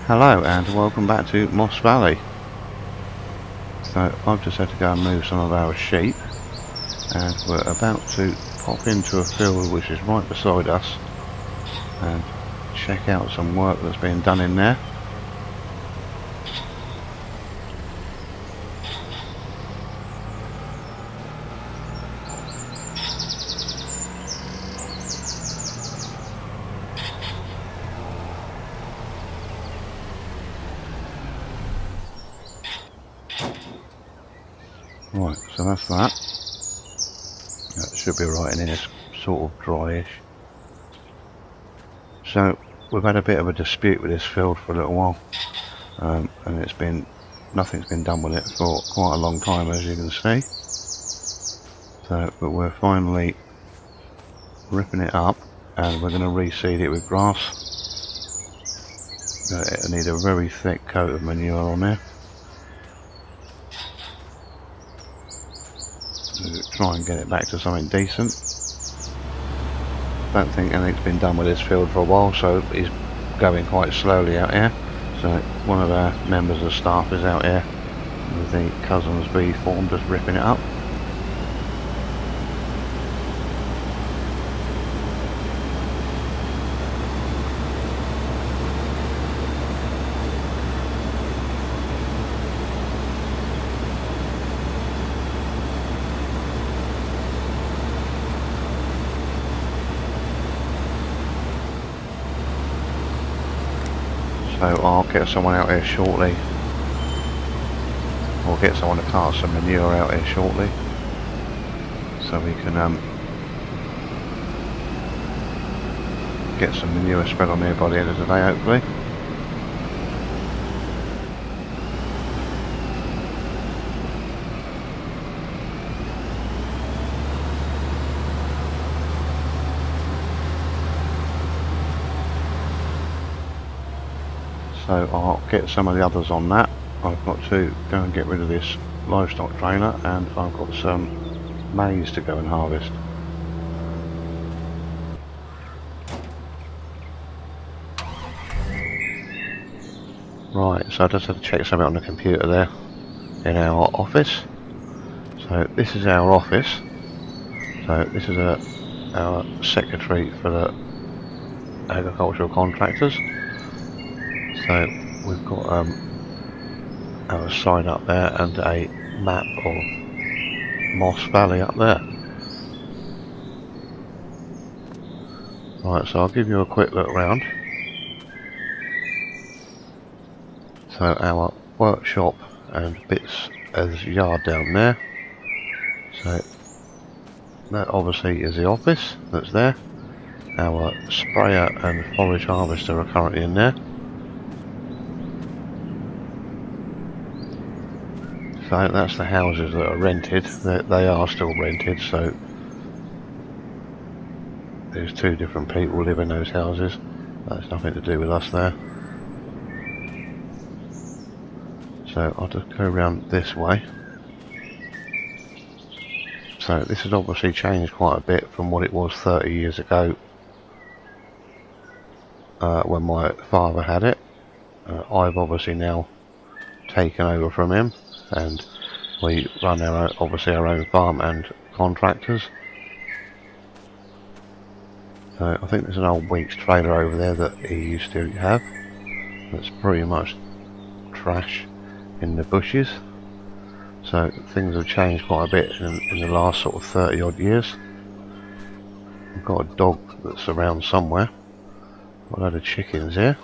Hello and welcome back to Moss Valley. So I've just had to go and move some of our sheep, and we're about to pop into a field which is right beside us and check out some work that's being done in there. Right, so that's that. That should be right in here, it's sort of dryish. So we've had a bit of a dispute with this field for a little while, and nothing's been done with it for quite a long time, as you can see. So, but we're finally ripping it up, and we're going to reseed it with grass. It'll need a very thick coat of manure on there. Try and get it back to something decent. Don't think anything's been done with this field for a while, so he's going quite slowly out here. So one of our members of staff is out here with the Cousins B form, just ripping it up. So I'll get someone out here shortly, or get someone to cast some manure out here shortly, so we can get some manure spread on there by the end of the day, hopefully. So I'll get some of the others on that. I've got to go and get rid of this livestock trailer, and I've got some maize to go and harvest. Right, so I just had to check something on the computer there in our office. So this is our office. So this is our secretary for the agricultural contractors. So we've got our sign up there and a map of Moss Valley up there. Right, so I'll give you a quick look around. So our workshop and bits as yard down there. So that obviously is the office that's there. Our sprayer and forage harvester are currently in there. So that's the houses that are rented. They are still rented, so there's two different people live in those houses. That's nothing to do with us there. So I'll just go around this way. So this has obviously changed quite a bit from what it was 30 years ago when my father had it. I've obviously now taken over from him, and we run obviously our own farm and contractors. So I think there's an old Weeks trailer over there that he used to have that's pretty much trash in the bushes. So things have changed quite a bit in the last sort of 30 odd years. We've got a dog that's around somewhere. Got a load of chickens here.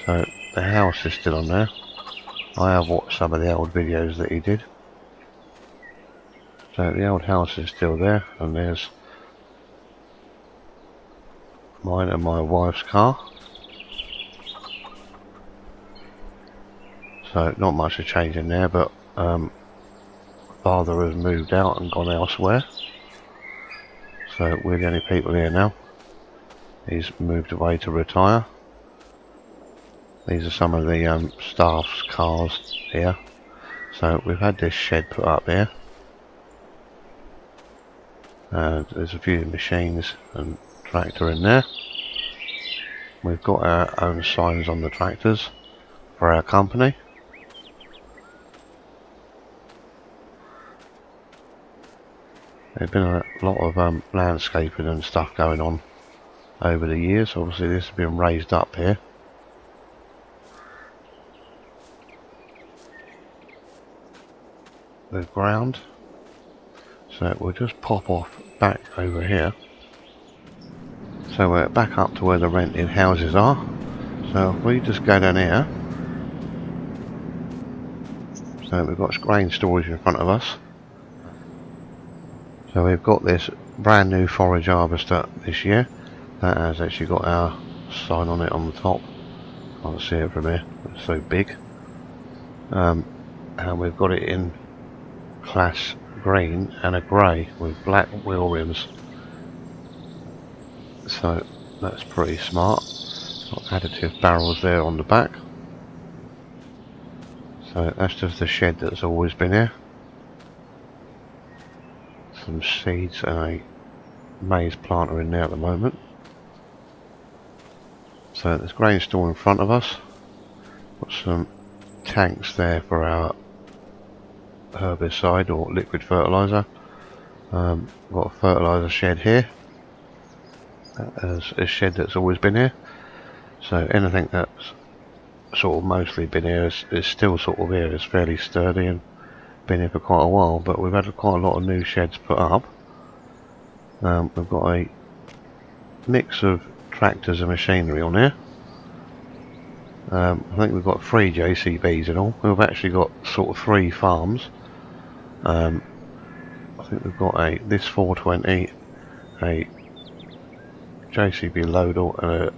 So the house is still on there. I have watched some of the old videos that he did. So the old house is still there, and there's mine and my wife's car. So not much to change in there, but father has moved out and gone elsewhere. So we're the only people here now. He's moved away to retire. These are some of the staff's cars here. So we've had this shed put up here. There's a few machines and tractor in there. We've got our own signs on the tractors for our company. There's been a lot of landscaping and stuff going on over the years. Obviously this has been raised up here. The ground. So we'll just pop off back over here. So we're back up to where the rented houses are. So if we just go down here. So we've got grain storage in front of us. So we've got this brand new forage harvester this year. That has actually got our sign on it on the top. Can't see it from here, it's so big. And we've got it in class green and a grey with black wheel rims. So that's pretty smart. Got additive barrels there on the back. So that's just the shed that's always been here. Some seeds and a maize planter in there at the moment. So there's grain store in front of us. Got some tanks there for our herbicide or liquid fertilizer. Got a fertilizer shed here. There's a shed that's always been here. So anything that's sort of mostly been here is still sort of here. It's fairly sturdy and been here for quite a while. But we've had quite a lot of new sheds put up. We've got a mix of tractors and machinery on here. I think we've got 3 JCBs in all. We've actually got sort of 3 farms. I think we've got this 420, a JCB loader and a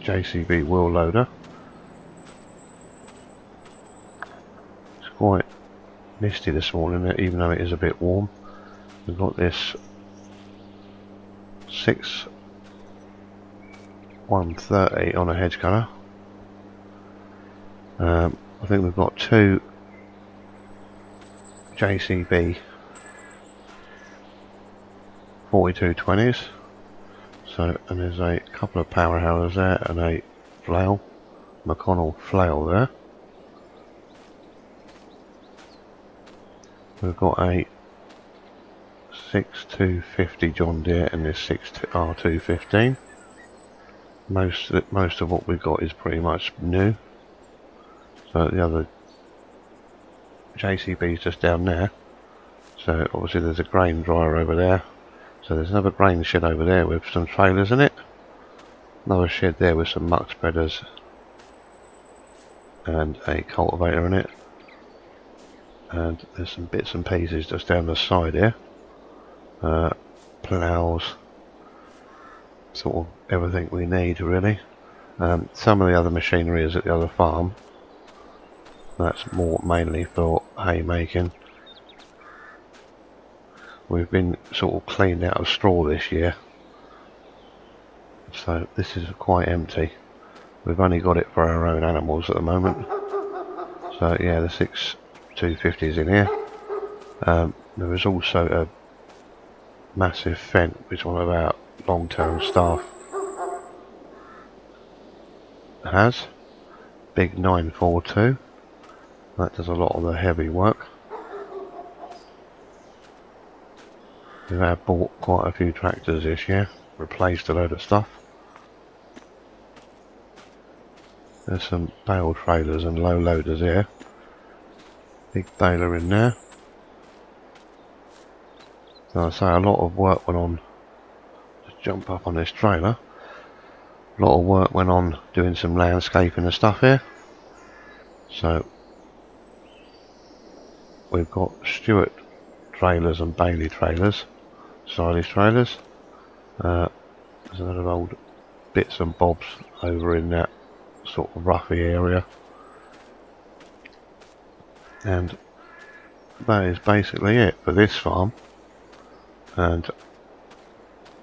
JCB wheel loader. It's quite misty this morning, even though it is a bit warm. We've got this 130 on a hedge cutter. I think we've got 2 JCB 4220s. So, and there's a couple of power harrows there and a flail, McConnell flail there. We've got a 6250 John Deere and this 6R215. Most of what we've got is pretty much new. So the other JCB is just down there. So obviously there's a grain dryer over there. So there's another grain shed over there with some trailers in it. Another shed there with some muck spreaders and a cultivator in it. And there's some bits and pieces just down the side here. Ploughs, sort of everything we need really. Some of the other machinery is at the other farm. That's more mainly for hay making. We've been sort of cleaned out of straw this year, so this is quite empty. We've only got it for our own animals at the moment. So yeah, the 6250 is in here. There is also a massive Fendt, which one of our long-term staff has. Big 942. That does a lot of the heavy work. We have bought quite a few tractors this year, replaced a load of stuff. There's some bale trailers and low loaders here. Big baler in there. So I say a lot of work went on. Just jump up on this trailer. A lot of work went on doing some landscaping and stuff here. So we've got Stewart trailers and Bailey trailers, silage trailers. There's a lot of old bits and bobs over in that sort of roughy area, and that is basically it for this farm. And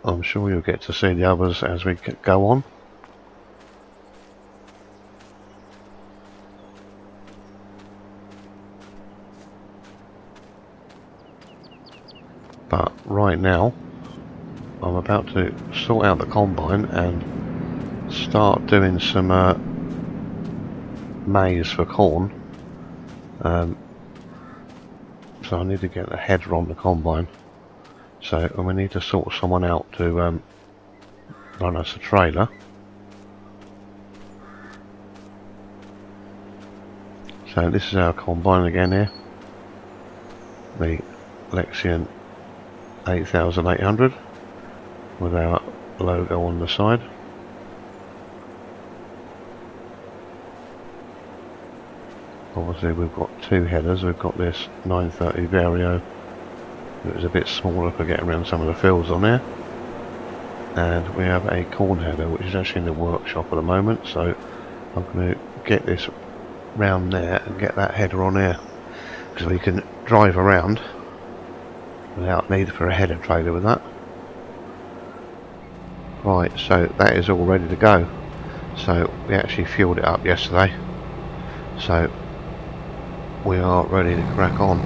I'm sure you'll get to see the others as we go on. But right now I'm about to sort out the combine and start doing some maize for corn. So I need to get the header on the combine. So and we need to sort someone out to run us a trailer. So this is our combine again here. The Lexion 8800 with our logo on the side. Obviously we've got two headers. We've got this 930 Vario that is a bit smaller for getting around some of the fields on there, and we have a corn header which is actually in the workshop at the moment, so I'm going to get this round there and get that header on there because we can drive around without need for a header trailer with that. Right, so that is all ready to go. So we actually fueled it up yesterday, so we are ready to crack on.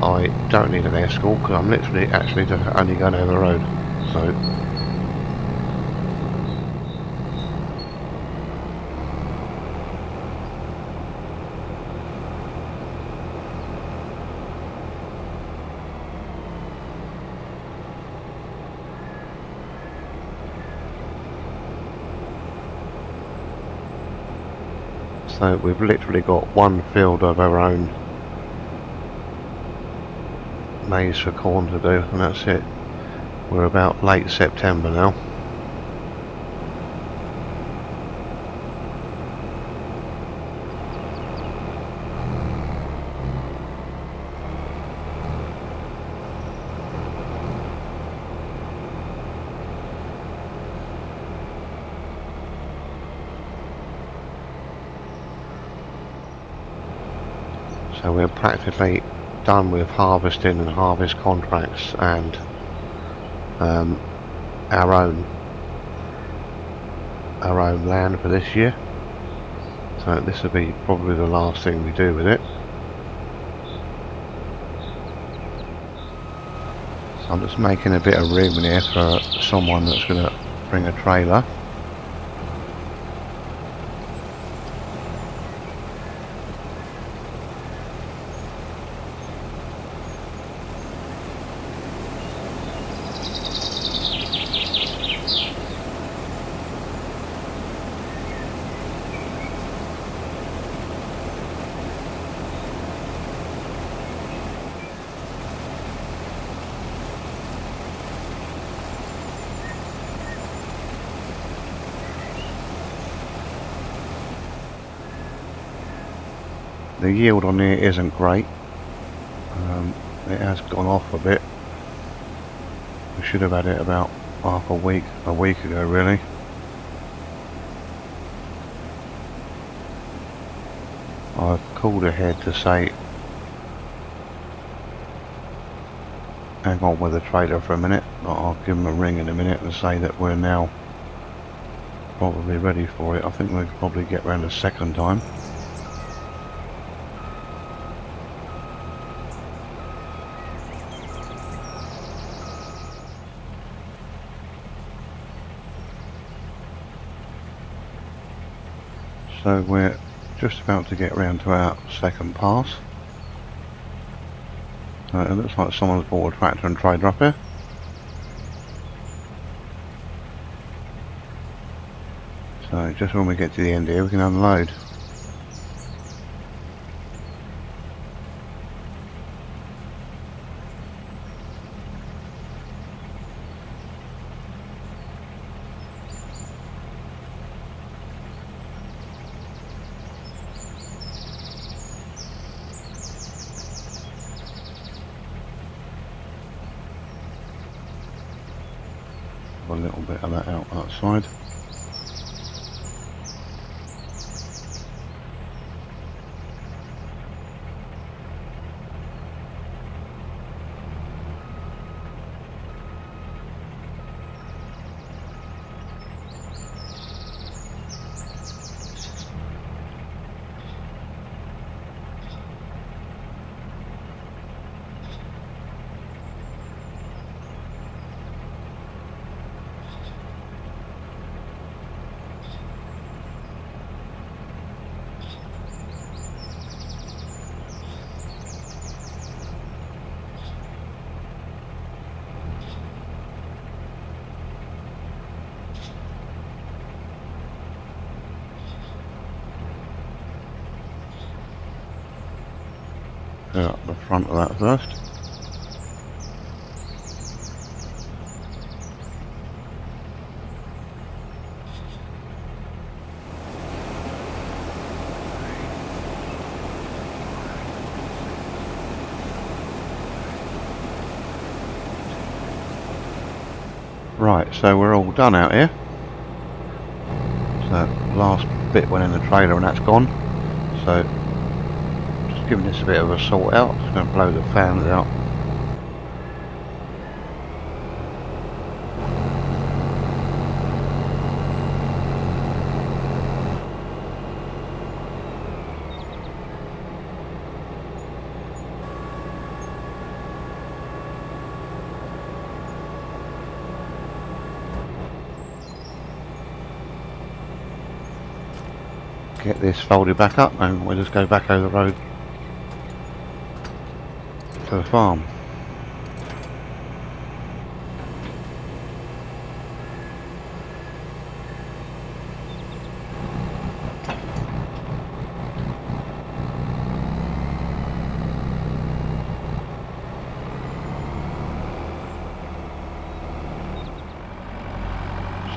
I don't need an escort because I'm literally actually just only going over the road. So we've literally got one field of our own maize for corn to do, and that's it. We're about late September now. So we're practically done with harvesting and harvest contracts and our own land for this year. So this will be probably the last thing we do with it. So I'm just making a bit of room in here for someone that's going to bring a trailer. The yield on here isn't great. It has gone off a bit. We should have had it about a week ago really. I've called ahead to say hang on with the trailer for a minute, but I'll give them a ring in a minute and say that we're now probably ready for it. I think we'll probably get round a second time. So we're just about to get round to our second pass. It looks like someone's bought a tractor and trailer up here. So just when we get to the end here we can unload. A little bit of that out outside. clear up the front of that first. Right, so we're all done out here. So last bit went in the trailer and that's gone. So just giving this a bit of a sort out. Just going to blow the fans out. Get this folded back up and we'll just go back over the road to the farm.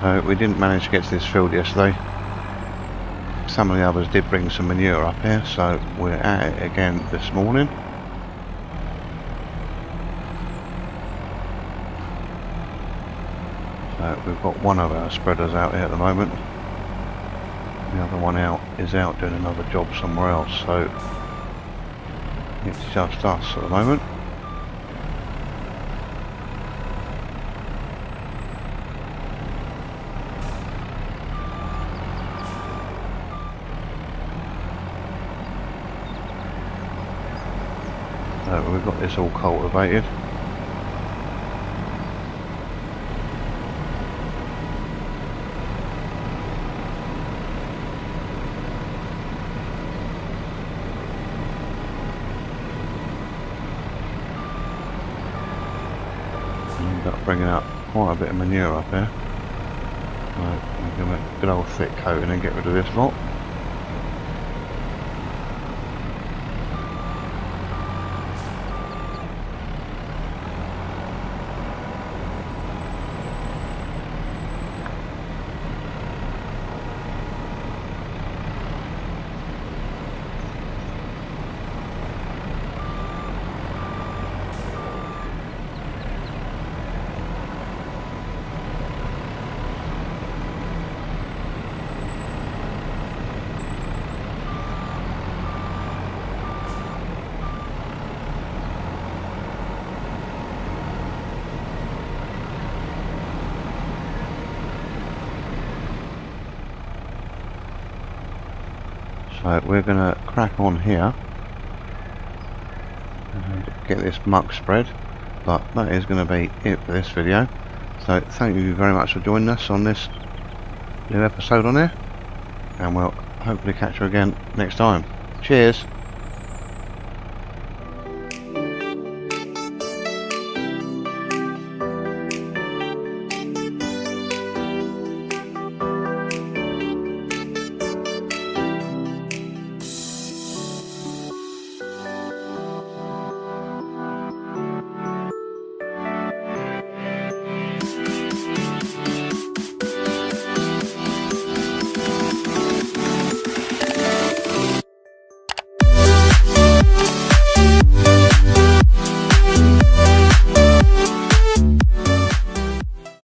So we didn't manage to get to this field yesterday. Some of the others did bring some manure up here, so we're at it again this morning. So we've got one of our spreaders out here at the moment. The other one is out doing another job somewhere else, so it's just us at the moment. So we've got this all cultivated. End up bringing up quite a bit of manure up here. Right, we're going to make a good old thick coating and get rid of this lot. So we're going to crack on here and get this muck spread, but that is going to be it for this video. So thank you very much for joining us on this new episode on here, and we'll hopefully catch you again next time. Cheers!